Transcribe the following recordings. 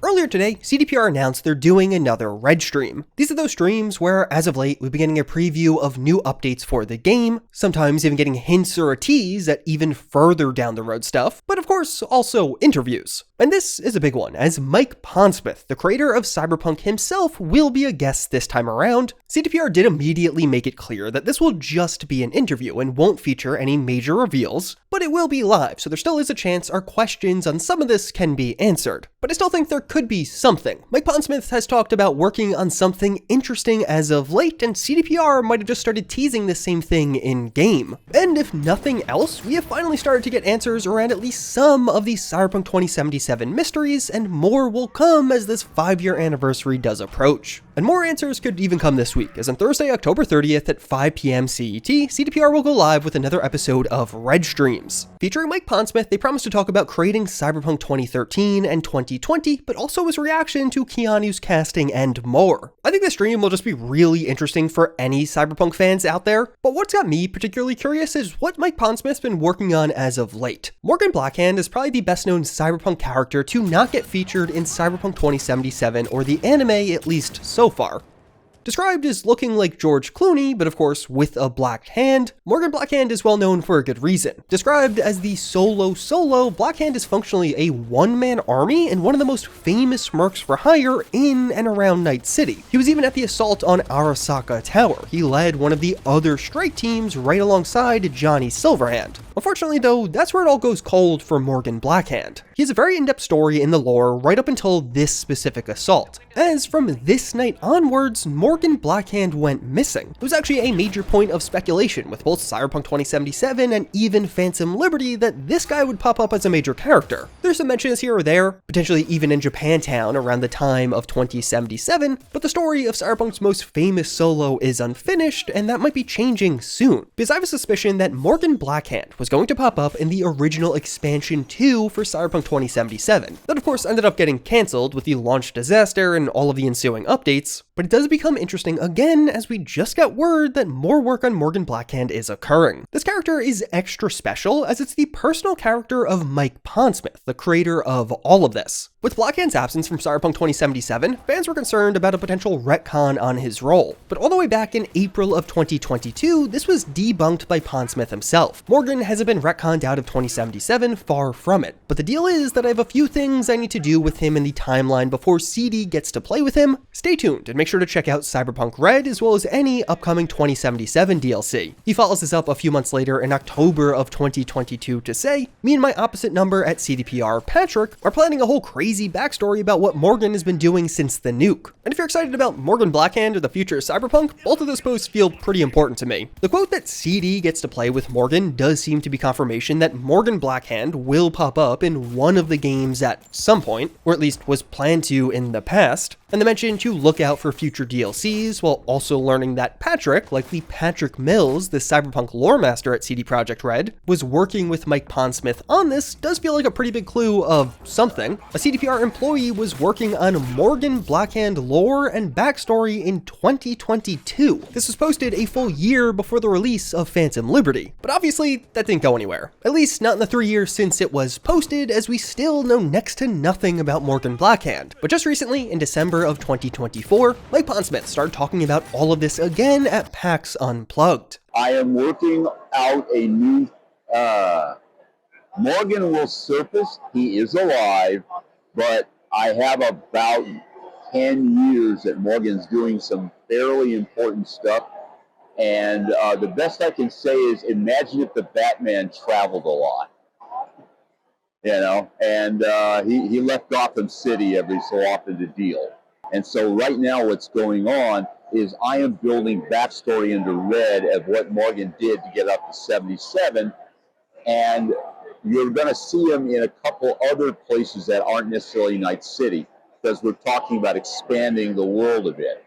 Earlier today, CDPR announced they're doing another RedStream. These are those streams where, as of late, we've been getting a preview of new updates for the game, sometimes even getting hints or a tease at even further down the road stuff, but of course, also interviews. And this is a big one, as Mike Pondsmith, the creator of Cyberpunk himself, will be a guest this time around. CDPR did immediately make it clear that this will just be an interview and won't feature any major reveals, but it will be live, so there still is a chance our questions on some of this can be answered. But I still think there could be something. Mike Pondsmith has talked about working on something interesting as of late, and CDPR might have just started teasing the same thing in-game. And if nothing else, we have finally started to get answers around at least some of these Cyberpunk 2077 mysteries, and more will come as this 5-year anniversary does approach. And more answers could even come this week, as on Thursday, October 30th at 5 p.m. CET, CDPR will go live with another episode of RedStreams. Featuring Mike Pondsmith, they promise to talk about creating Cyberpunk 2013 and 2020, but also his reaction to Keanu's casting and more. I think this stream will just be really interesting for any Cyberpunk fans out there, but what's got me particularly curious is what Mike Pondsmith's been working on as of late. Morgan Blackhand is probably the best known Cyberpunk character to not get featured in Cyberpunk 2077 or the anime, at least so far. Described as looking like George Clooney, but of course with a black hand, Morgan Blackhand is well known for a good reason. Described as the solo, Blackhand is functionally a one-man army and one of the most famous mercs for hire in and around Night City. He was even at the assault on Arasaka Tower. He led one of the other strike teams right alongside Johnny Silverhand. Unfortunately though, that's where it all goes cold for Morgan Blackhand. He has a very in-depth story in the lore right up until this specific assault. As from this night onwards, Morgan Blackhand went missing. It was actually a major point of speculation with both Cyberpunk 2077 and even Phantom Liberty that this guy would pop up as a major character. There's some mentions here or there, potentially even in Japantown around the time of 2077, but the story of Cyberpunk's most famous solo is unfinished, and that might be changing soon, because I have a suspicion that Morgan Blackhand was going to pop up in the original expansion 2 for Cyberpunk 2077. That of course ended up getting cancelled with the launch disaster and all of the ensuing updates, but it does become interesting again as we just got word that more work on Morgan Blackhand is occurring. This character is extra special as it's the personal character of Mike Pondsmith, the creator of all of this. With Blackhand's absence from Cyberpunk 2077, fans were concerned about a potential retcon on his role, but all the way back in April of 2022, this was debunked by Pondsmith himself. Morgan hasn't been retconned out of 2077, far from it, but the deal is that I have a few things I need to do with him in the timeline before CD gets to play with him. Stay tuned and make sure to check out Cyberpunk Red as well as any upcoming 2077 DLC. He follows this up a few months later in October of 2022 to say, me and my opposite number at CDPR, Patrick, are planning a whole crazy backstory about what Morgan has been doing since the nuke. And if you're excited about Morgan Blackhand or the future of Cyberpunk, both of those posts feel pretty important to me. The quote that CD gets to play with Morgan does seem to be confirmation that Morgan Blackhand will pop up in one of the games at some point, or at least was planned to in the past. And the mention to look out for future DLCs, while also learning that Patrick, likely Patrick Mills, the Cyberpunk lore master at CD Projekt Red, was working with Mike Pondsmith on this, does feel like a pretty big clue of something. A CDPR employee was working on Morgan Blackhand lore and backstory in 2022. This was posted a full year before the release of Phantom Liberty, but obviously that didn't go anywhere. At least not in the 3 years since it was posted, as we still know next to nothing about Morgan Blackhand. But just recently, in December of 2024, Mike Pondsmith started talking about all of this again at PAX Unplugged. I am working out a new, Morgan will surface, he is alive, but I have about 10 years that Morgan's doing some fairly important stuff, and the best I can say is imagine if the Batman traveled a lot. You know, and he left Gotham City every so often to deal. And so right now what's going on is I am building backstory into Red of what Morgan did to get up to 77. And you're going to see him in a couple other places that aren't necessarily Night City, because we're talking about expanding the world a bit.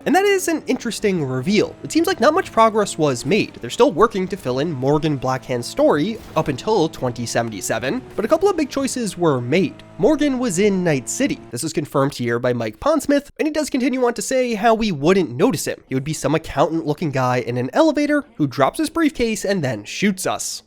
And that is an interesting reveal. It seems like not much progress was made. They're still working to fill in Morgan Blackhand's story up until 2077, but a couple of big choices were made. Morgan was in Night City. This is confirmed here by Mike Pondsmith, and he does continue on to say how we wouldn't notice him. He would be some accountant-looking guy in an elevator who drops his briefcase and then shoots us.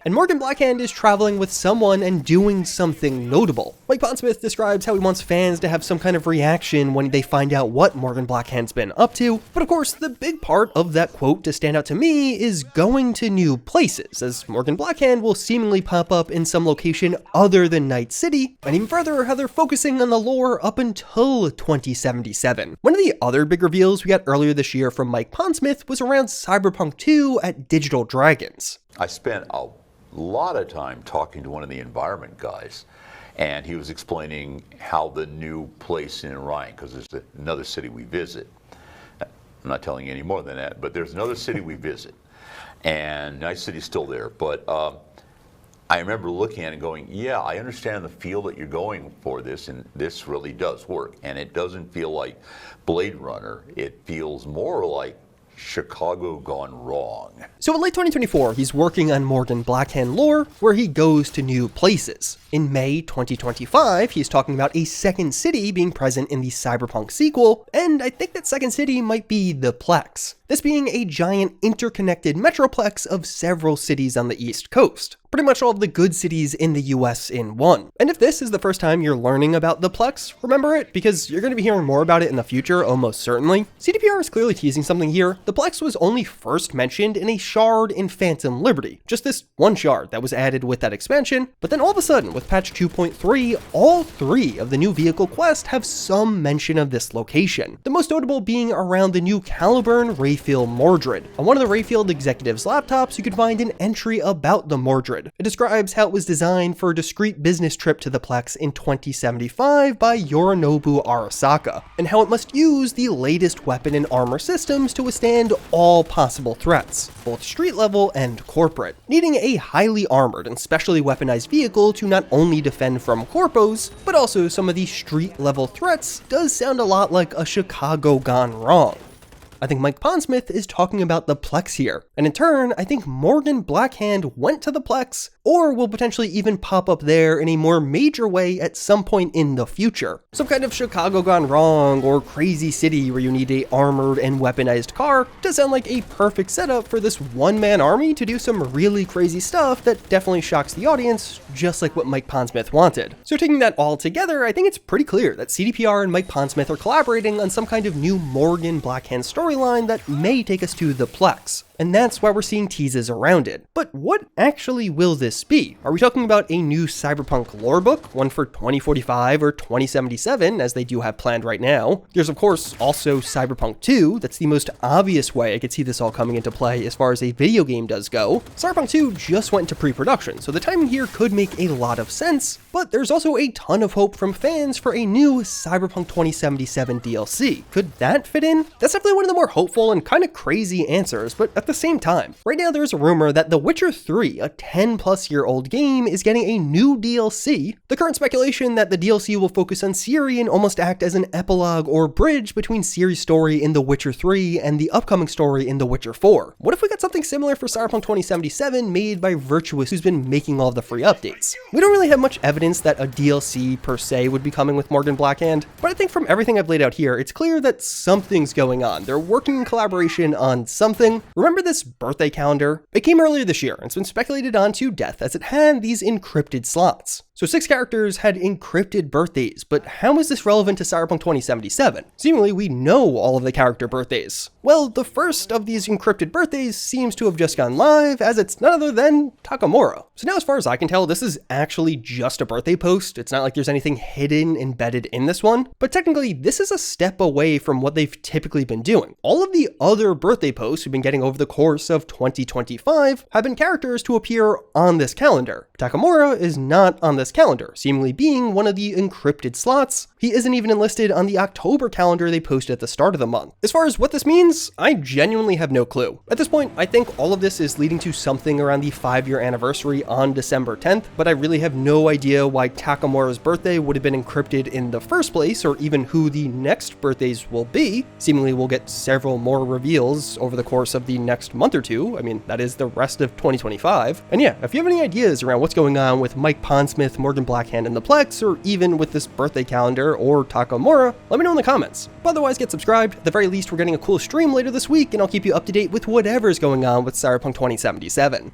And Morgan Blackhand is traveling with someone and doing something notable. Mike Pondsmith describes how he wants fans to have some kind of reaction when they find out what Morgan Blackhand's been up to, but of course the big part of that quote to stand out to me is going to new places, as Morgan Blackhand will seemingly pop up in some location other than Night City, and even further how they're focusing on the lore up until 2077. One of the other big reveals we got earlier this year from Mike Pondsmith was around Cyberpunk 2 at Digital Dragons. I spent a lot of time talking to one of the environment guys, and he was explaining how the new place in Orion, because there's another city we visit. I'm not telling you any more than that, but there's another city we visit, and Night City's still there. But I remember looking at it and going, yeah, I understand the feel that you're going for this, and this really does work. And it doesn't feel like Blade Runner. It feels more like Chicago gone wrong. So in late 2024, he's working on Morgan Blackhand lore, where he goes to new places. In May 2025, he's talking about a second city being present in the Cyberpunk sequel, and I think that second city might be the Plex. This being a giant interconnected metroplex of several cities on the East Coast. Pretty much all of the good cities in the US in one. And if this is the first time you're learning about the Plex, remember it, because you're going to be hearing more about it in the future, almost certainly. CDPR is clearly teasing something here. The Plex was only first mentioned in a shard in Phantom Liberty. Just this one shard that was added with that expansion, but then all of a sudden, with patch 2.3, all 3 of the new vehicle quests have some mention of this location. The most notable being around the new Caliburn Rayfield Mordred. On one of the Rayfield executives' laptops, you can find an entry about the Mordred. It describes how it was designed for a discreet business trip to the Plex in 2075 by Yorinobu Arasaka, and how it must use the latest weapon and armor systems to withstand all possible threats, both street level and corporate, needing a highly armored and specially weaponized vehicle to not only defend from corpos, but also some of the street level threats does sound a lot like a Chicago gone wrong. I think Mike Pondsmith is talking about the Plex here, and in turn, I think Morgan Blackhand went to the Plex, or will potentially even pop up there in a more major way at some point in the future. Some kind of Chicago gone wrong, or crazy city where you need a armored and weaponized car does sound like a perfect setup for this one-man army to do some really crazy stuff that definitely shocks the audience, just like what Mike Pondsmith wanted. So taking that all together, I think it's pretty clear that CDPR and Mike Pondsmith are collaborating on some kind of new Morgan Blackhand storyline that may take us to the Plex. And that's why we're seeing teases around it. But what actually will this be? Are we talking about a new Cyberpunk lore book, one for 2045 or 2077, as they do have planned right now? There's of course also Cyberpunk 2, that's the most obvious way I could see this all coming into play as far as a video game does go. Cyberpunk 2 just went into pre-production, so the timing here could make a lot of sense, but there's also a ton of hope from fans for a new Cyberpunk 2077 DLC. Could that fit in? That's definitely one of the more hopeful and kind of crazy answers, but at the same time, right now there's a rumor that The Witcher 3, a 10-plus-year-old game, is getting a new DLC. The current speculation that the DLC will focus on Ciri and almost act as an epilogue or bridge between Ciri's story in The Witcher 3 and the upcoming story in The Witcher 4. What if we got something similar for Cyberpunk 2077 made by Virtuous, who's been making all the free updates? We don't really have much evidence that a DLC per se would be coming with Morgan Blackhand, but I think from everything I've laid out here, it's clear that something's going on. They're working in collaboration on something. Remember this birthday calendar? It came earlier this year and it's been speculated on to death as it had these encrypted slots. So 6 characters had encrypted birthdays, but how is this relevant to Cyberpunk 2077? Seemingly we know all of the character birthdays. Well, the first of these encrypted birthdays seems to have just gone live, as it's none other than Takamura. So now as far as I can tell, this is actually just a birthday post. It's not like there's anything hidden embedded in this one, but technically this is a step away from what they've typically been doing. All of the other birthday posts we've been getting over the course of 2025 have been characters to appear on this calendar. Takamura is not on this calendar, seemingly being one of the encrypted slots. He isn't even enlisted on the October calendar they posted at the start of the month. As far as what this means, I genuinely have no clue. At this point, I think all of this is leading to something around the 5-year anniversary on December 10th, but I really have no idea why Takamura's birthday would have been encrypted in the first place, or even who the next birthdays will be. Seemingly we'll get several more reveals over the course of the next month or two. I mean, that is the rest of 2025. And yeah, if you have any ideas around what's going on with Mike Pondsmith, Morgan Blackhand, and the Plex, or even with this birthday calendar or Takamura, let me know in the comments. But otherwise, get subscribed. At the very least, we're getting a cool stream later this week, and I'll keep you up to date with whatever's going on with Cyberpunk 2077.